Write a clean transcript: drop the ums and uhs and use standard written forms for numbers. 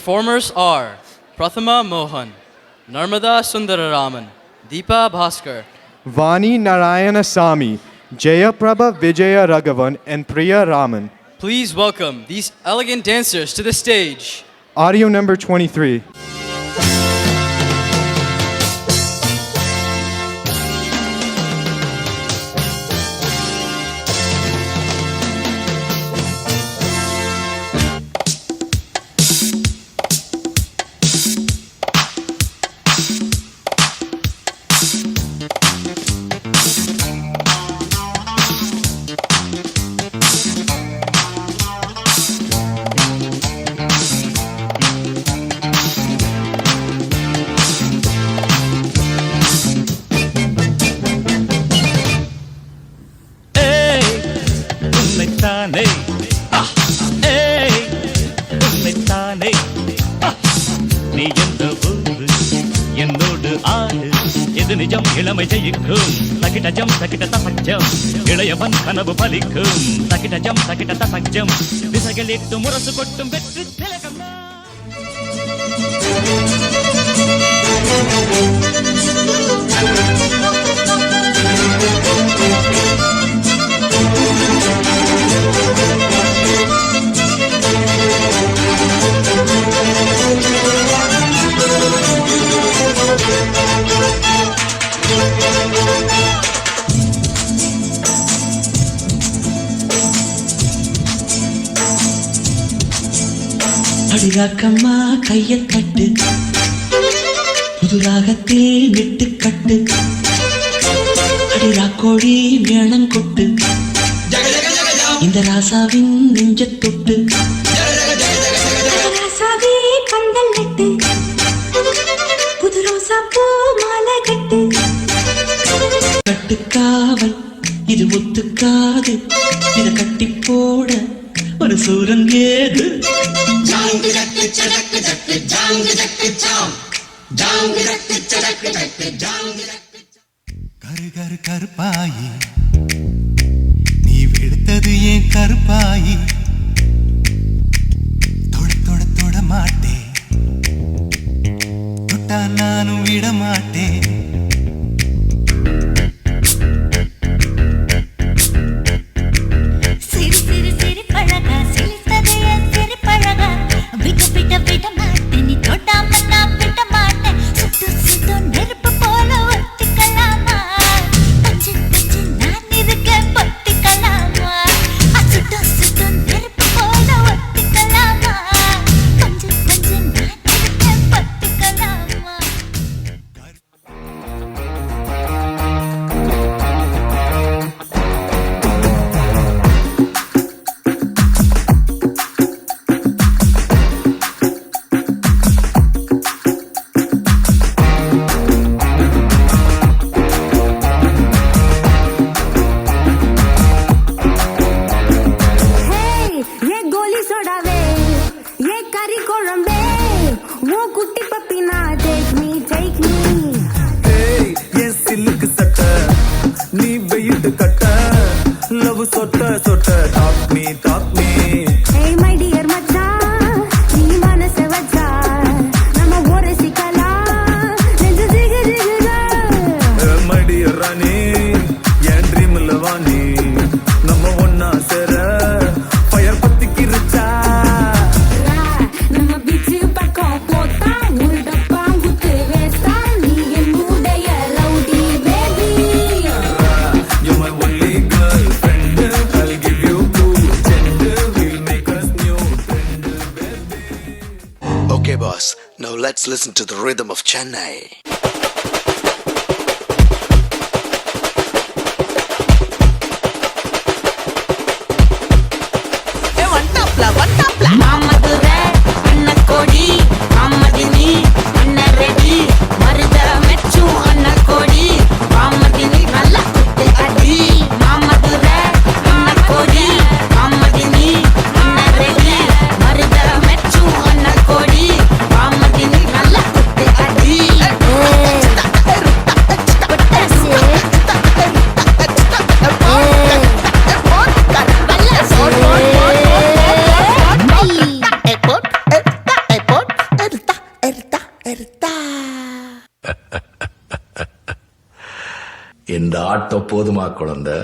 performers are Prathama Mohan, Narmada Sundararaman, Deepa Bhaskar, Vani Narayanasamy, Jayaprabha Vijaya Raghavan, and Priya Raman. Please welcome these elegant dancers to the stage. Audio number 23. நீ எந்த ஊரு என்னோடு ஆடு எது நிஜம் இளமை ஜெயிக்கும் தகிடஜம் தகிட தசஞ்சம் இளையவன் கனவு பலிக்கும் தகிடஜம் தகிட தசஞ்சம் திசைகளிட்டு முரசு கொட்டும் வெற்றி திலகம் அடிராக்கம்மா கையை தட்டு புது ராகத்தில் விட்டு கட்டு அடிராக்கோடி மேளம் கொட்டு இந்த ராசாவின் நெஞ்ச தொட்டு ராசாவே பந்தல் நட்டு புது ரோசா பூ மாலை கட்டு கட்டுக்காவல் இது ஒத்துக்காது இத கட்டி போட ஒரு சூரன் ஏது கரு கரு கருப்பாயி நீ வெளுத்தது ஏன் கருப்பாயி தொட தொட தொட மாட்டேன் தொட்டா நானும் விட மாட்டேன் Okay, boss. Now let's listen to the rhythm of Chennai. Hey! இந்த ஆட்டம் போதுமா குழந்தை?